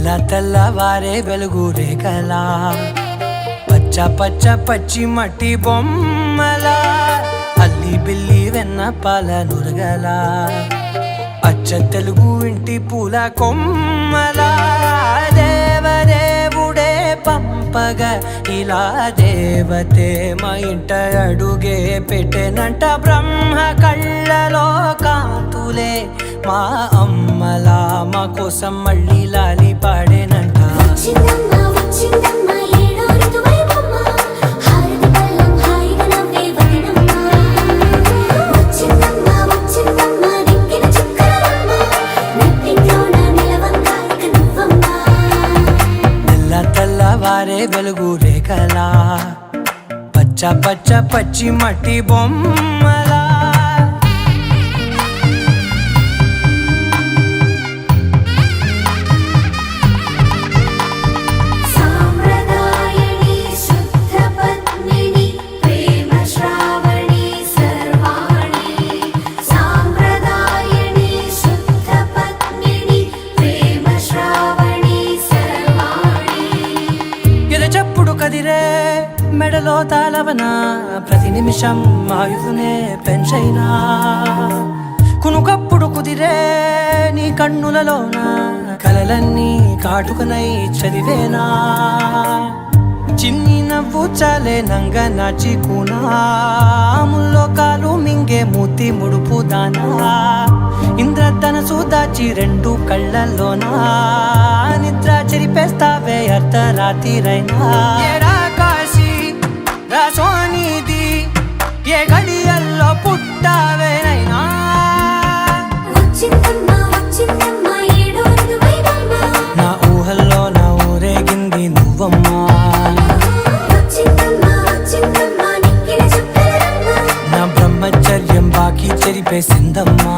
తెల్లవారే వెలుగు రేఖలా పచ్చ పచ్చ పచ్చి మట్టి బొమ్మల అల్లి బిల్లి వెన్న పాల నురగల అచ్చ తెలుగు ఇంటి పూల కొమ్మల దేవదేవుడే పంపగా ఇలా దేవతే మా ఇంట అడుగే పెట్టెనంట బ్రహ్మ కళ్ళలో కాంతులే మా అమ్మలా మా కోసం మళ్ళీ లాలి పాడేనంట తెల్లవారే వెలుగు రేఖలా పచ్చ పచ్చ పచ్చి మట్టి బొమ్మలా కదిరే మెడలో తాళవన ప్రతి నిమిషం ఆయుధునే పెంచైనా కునుకప్పుడు కుదిరే నీ కన్నులలోన కలలన్నీ కాటుకనై చదివేనా చిన్ని నవ్వు చాలే నంగ నాచి కూనాముల్లో కాలు మింగే మూతి ముడుపు దానా ఇంద్రధనసు దాచి రెండు కళ్ళల్లోనా నిద్ర చెరిపేస్తావే అర్ధరాత్రిరైనా ఏడా కాశీ రాసోనిది ఏ గడియల్లో పుట్టావేనైనా నా ఊహల్లో నా ఊరేగింది నువ్వమ్మా నా బ్రహ్మచర్యం బాకీ చెరిపేసిందమ్మా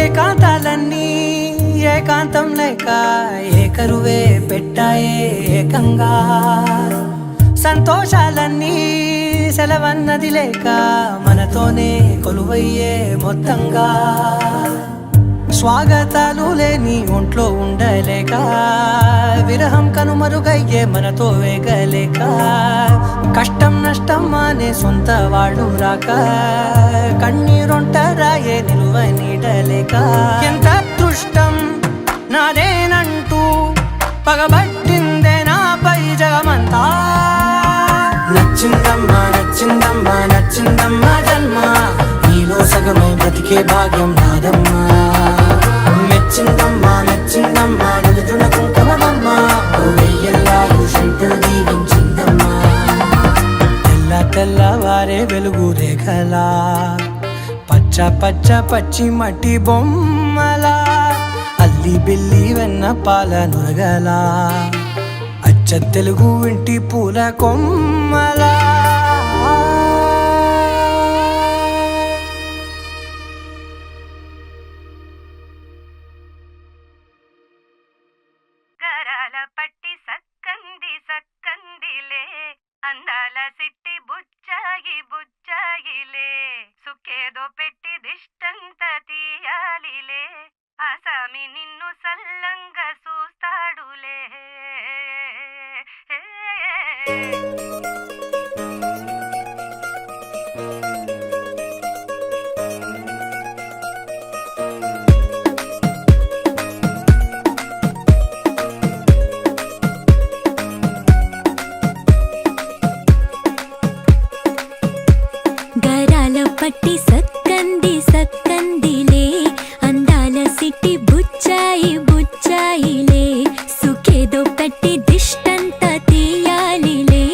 ఏకాంతాలన్నీ ఏకాంతం లేక ఏకరువే పెట్టాయే ఏకంగా సంతోషాలన్నీ సెలవన్నది లేక మనతోనే కొలువయ్యే మొత్తంగా స్వాగతాలు లేని ఒంట్లో ఉండలేక విరహం కనుమరుగయ్యే మనతో వేగలేక కష్టం నష్టం అనే సొంత వాడు రాక కన్నీరొంటరాయే నిలువ నీడలేక ఎంత అదృష్టం నాదేనంటూ పగబట్టిందే నాపై జగమంతా నచ్చిందమ్మా నచ్చిందమ్మా నచ్చిందమ్మా జన్మ నీలో సగమై బ్రతికే భాగ్యం నాదమ్మా మెచ్చిందమ్మా మెచ్చిందమ్మా నిలుచున కుంకుమమ్మా వెయ్యల్లాలు శంకరు దీవించిందమ్మా తెల్లవారే వెలుగు రేఖలా పచ్చ పచ్చ పచ్చి మట్టి బొమ్మలా అల్లి బిల్లి వెన్న పాల నురగలా అచ్చ తెలుగు ఇంటి పూల కొమ్మలా పట్టి సక్కంది సక్కందిలే అందాల సిట్టి బుచ్చాయి బుచ్చాయిలే సుక్కేదో పెట్టి దిష్టంత తీయాలిలే ఆసామి నిన్ను సల్లంగా చూస్తాడులే పట్టి సక్కంది సక్కందిలే అందాల సిట్టి బుచ్చాయి బుచ్చాయిలే సుఖేదో పెట్టి దిష్టంత తీయాలిలే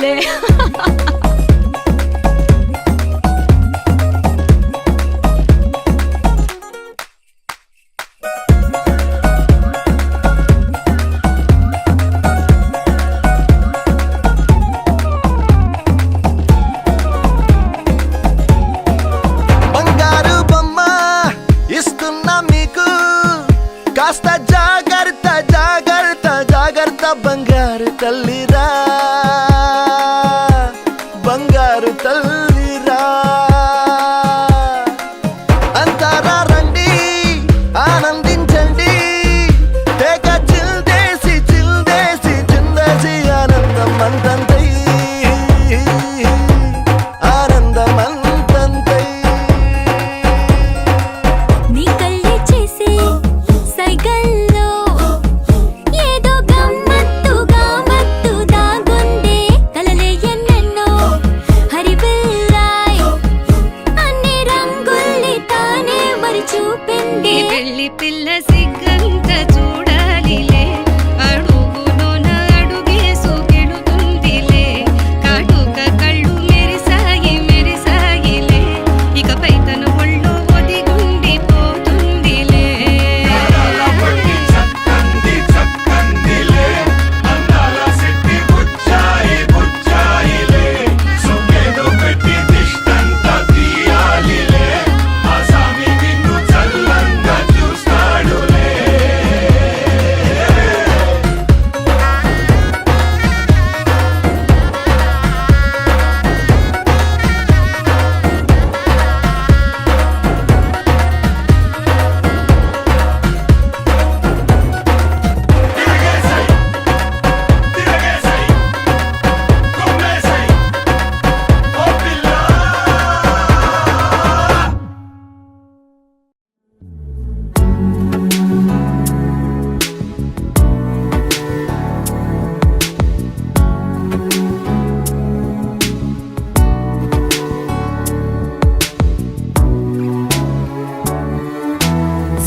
లే బంగారు బొమ్మ ఇస్తున్నా మీకు కాస్త జాగ్రత్త జాగ్రత్త జాగ్రత్త బంగారు తల్లిరా బంగారు తల్లిరా అంతారా రండి ఆనందించండి తేక చిల్దేసి చిల్దేసి చిందేసి ఆనందం అంతంతై ఆనందం అంతంతై నీ కళ్ళే చేసే సైగల్లో ఏదో గమ్మత్తుగా మత్తు దాగుందే కలలే ఎన్నెన్నో హరిబిల్లాయ్ అన్ని రంగుల్ని తానే మరి చూపింది పెళ్లి పిల్ల సిగ్గంత చూడాలిలే అడుగులోన అడుగేసు గెలుతుందిలే కాటుక కళ్ళు మెరిసాయి మెరిసాయిలే ఇకపై తన ఒళ్ళో ఒదిగుండిపోతుందిలే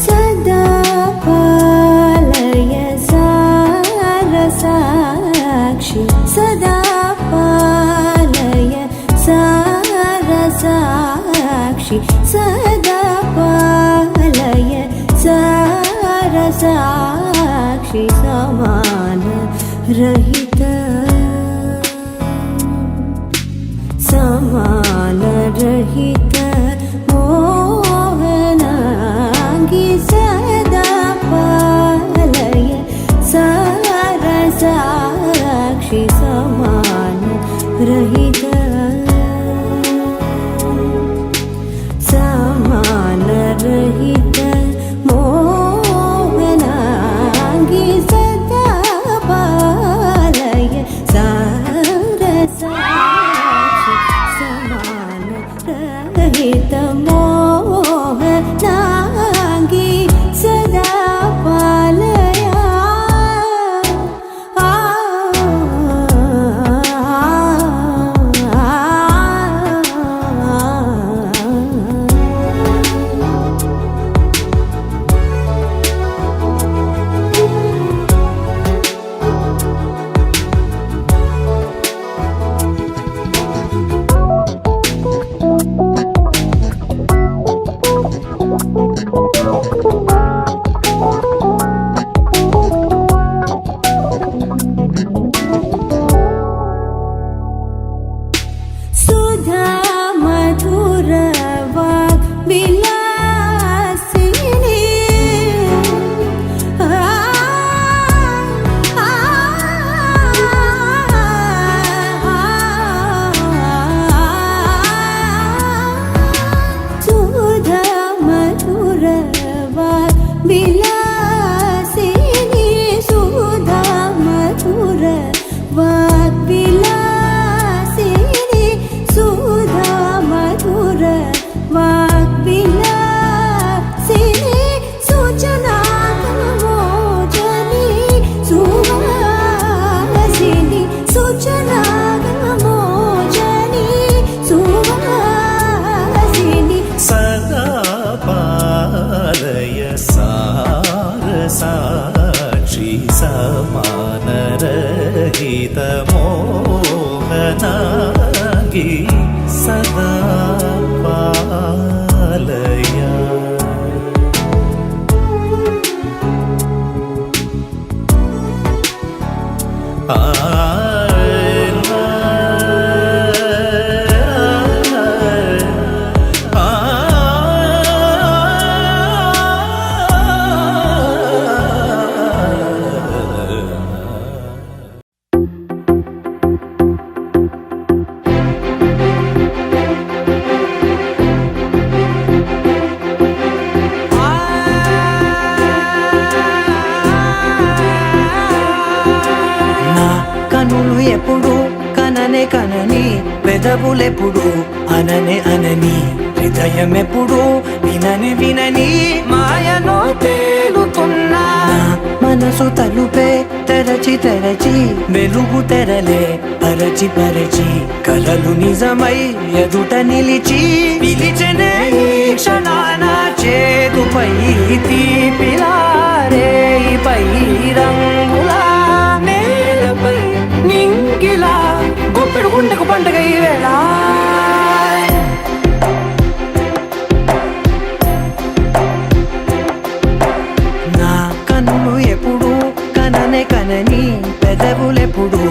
సదా పాలయ సారసాక్షి సదా పాలయ సారసాక్షి సదా పాలయ సారసాక్షి సమాన రహిత సమాన రహిత మోహనాంగి సదా పాలయ సారసాక్షి సమాన రహిత సమాన రహిత మోహనాంగి సదా పాలయ సారసాక్షి సమాన రహిత మోహనాంగి సదా పాలయ సుధా మధుర వాగ్ విలాసిని సుధా మధుర వాగ్ విలాసిని సుధా మధుర వాగ్ విలాసిని సుధా మధుర వాగ్ విలాసిని సూచనాగమోజని సువాసిని సూచనాగమోజని సువాసిని సదా పాలయ సారసాక్షి సమాన రహిత మోహ పాలనాగి సదా పాలయా. కనులు ఎప్పుడు కననే కనని, పెదవులెప్పుడు అననే అనని, హృదయం ఎప్పుడు వినని వినని మాయలో తేలుతున్నా. మనసు తలుపే తెరచి తెరచి, వెలుగు తెరలే పరచి పరచి, కలలు నిజమై ఎదుట నిలిచి పిలిచెనే ఈ క్షణాన. చేతుపై తీపిలారే పై రంగులా, నేలపై నింగిలా, గుప్పెడు గుండెకు పండుగ ఈ వేళ. నా కన్నులు ఎప్పుడు కననే కనని, పెదవులెప్పుడు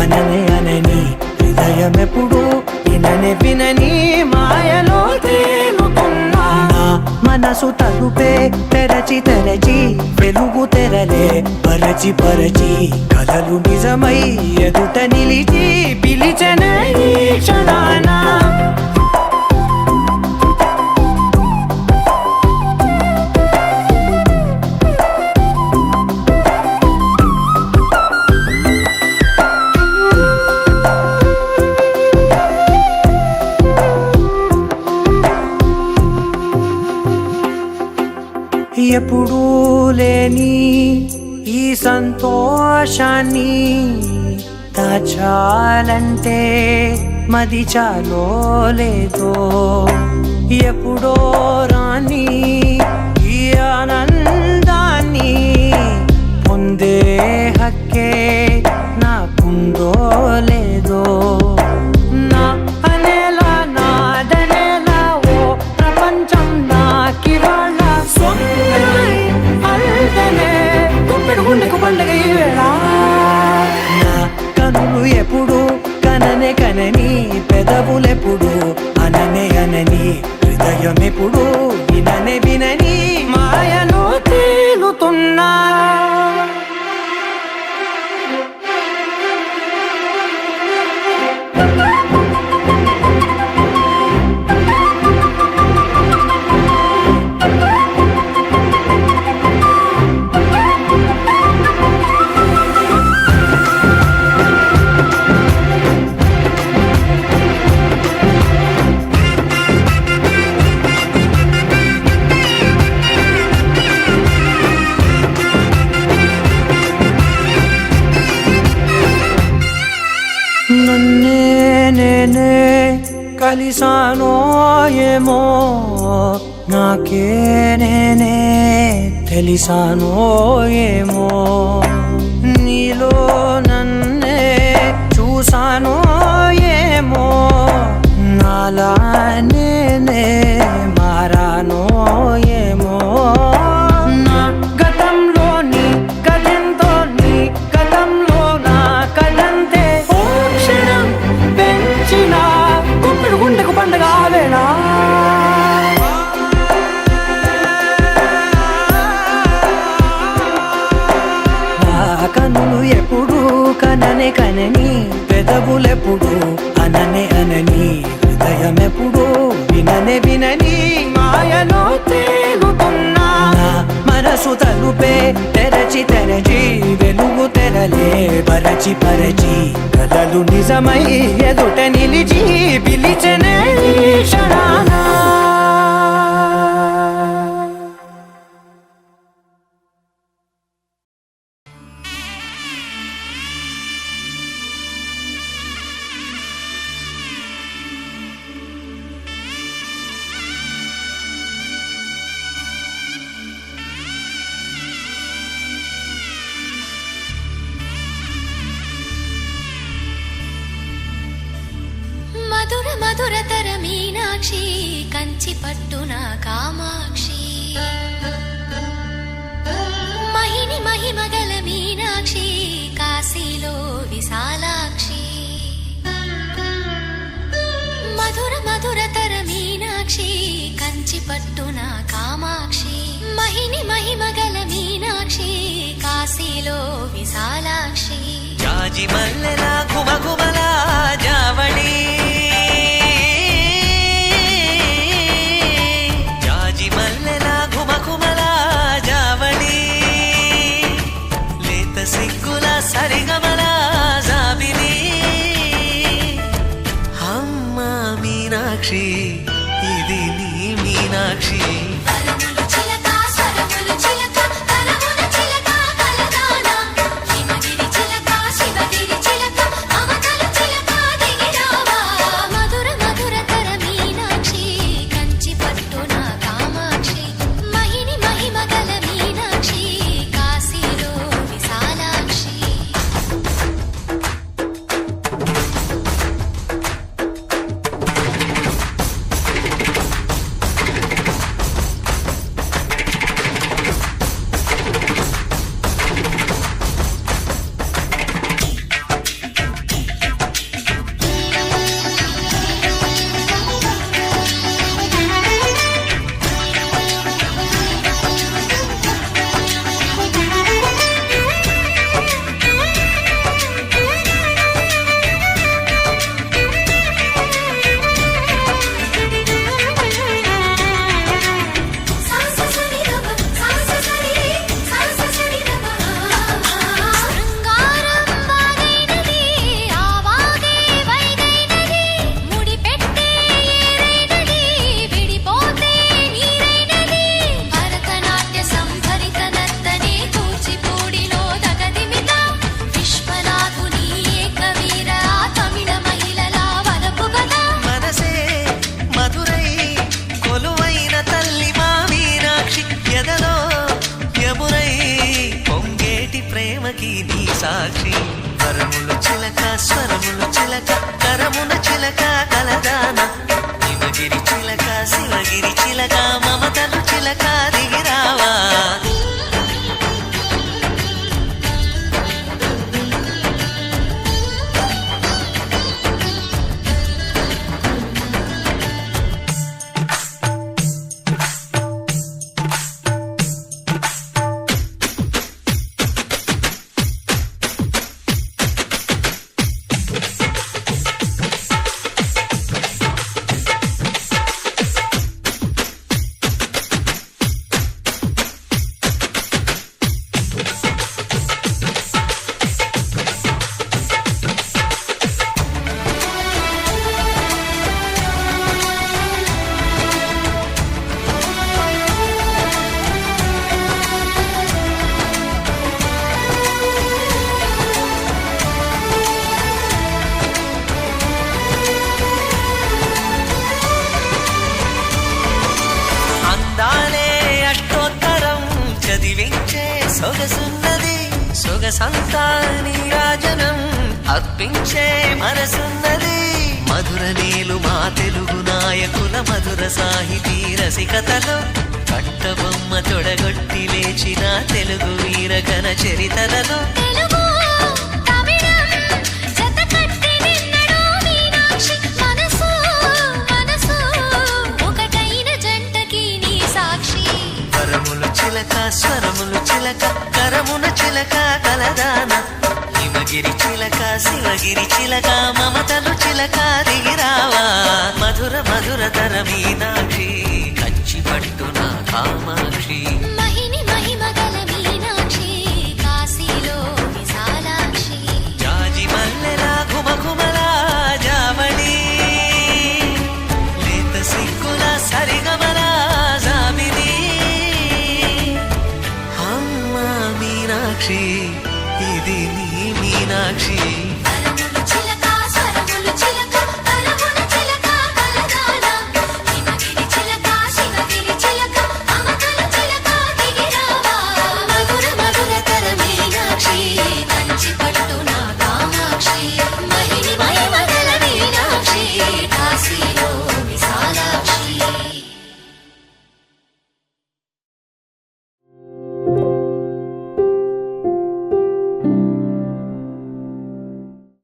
అననే అనని, హృదయం ఎప్పుడు విననే వినని మాయలో తేలుతున్నా. నా మనసు తలుపే తెరచి తెరచి, వెలుగు తెరలే పరచి పరచి, కలలు నిజమై ఎదుట నిలిచి పిలిచెనే ఈ క్షణాన. ఎప్పుడూ లేని ఈ సంతోషాన్ని దాచాలంటే మది చాలో లేదో. ఎప్పుడో రాని ఈ ఆనందాన్ని పొందే హక్కే నాకుందో లేదో. నా అనేలా నాదనేలా ఓ ప్రపంచం నాకివాళ అల్దనే, గుప్పెడు గుండెకు పండుగ ఈ వేళ. నా కనులు ఎప్పుడు కననే కనని, పెదవులెప్పుడు అననే అనని, హృదయం ఎప్పుడు విననే వినని మాయలో తేలుతున్నా. నన్నే నేనే కలిసానో ఏమో, నాకే నేనే తెలిసానో ఏమో. నీలో నన్నే చూసానో ఏమో, నాలా నేనే మారానో ఏమో. నా గతంలోని కథంతో నీ గతంలో నా కథంతే, ఓ క్షణం పెంచిన గుప్పెడు గుండెకు పండుగ వేళ. కనులు ఎప్పుడు కననే కనని, పెదవులెప్పుడు అననే అనని, హృదయం ఎప్పుడు విననే వినని మాయలో తేలుతున్నా. మనసు తలుపే తెరచి తెరచి, వెలుగు తెరలే పరచి పరచి, కలలు నిజమై ఎదుట నిలిచి పిలిచెనే ఈ క్షణాన. మధుర మధురతర మీనాక్షి కంచి పట్టున కామాక్షి మహిని మహిమగల మీనాక్షి కాశీలో విశాలాక్షి మధుర మధురతర మీనాక్షి కంచి పట్టున కామాక్షి మహిని మహిమగల మీనాక్షి కాశీలో విశాలాక్షి జాజి మల్లెల గుమగుమల జావళి జాజి మల్లెల గుమగుమల జావళి లేత సిగ్గుల సరిగమల జాబిలి అమ్మ మీనాక్షి ఇది నీ మీనాక్షి పరములు చిలక స్వరములు చిలక కరముల చిలక కలదాన హిమగిరి చిలక శివగిరి చిలక మమతలు చిలక దిగిరావా మధుర మధురతర మీనాక్షి కంచి పట్టున కామాక్షి మహిని మహిమగల మీనాక్షి కాశీలో విశాలాక్షి మనసే మధురై కొలువైన తల్లి మా మీనాక్షి ఎదలో యమునై పొంగేటి ప్రేమకి నీ సాక్షి వరములు చిలక స్వరములు చిలక కరమున చిలక కలదాన హిమగిరి చిలక శివగిరి చిలక మమతలు చిలక దిగిరావా అందాలే అష్టోత్తరం చదివించే సొగసున్నది సొగసంతా నీరాజనం అర్పించే మనసున్నది మధుర నీలు మా తెలుగు నాయకుల మధుర సాహితీ రసికతలో కట్టబొమ్మ తొడగొట్టి లేచిన తెలుగు వీరగణ చరితలలో తెలుగు తమిళం జతకట్టి నిన్నడు మీనాక్షి మనసు మనసు ఒకటైన జంటకి నీ సాక్షి వరములు చిలక స్వరములు చిలక కరమున చిలక కలదాన హిమగిరి చిలక శివగిరి చిలక మమతలు చిలక దిగిరావా మధుర మధురతర మీనాక్షి కంచి పట్టున కామాక్షి మహిని మహిమగల మీనాక్షి కాశీలో విశాలాక్షి జాజి మల్లెల గుమగుమల జావళి లేత సిగ్గుల సరిగమల జాబిలి అమ్మ మీనాక్షి ఇది నీ మీనాక్షి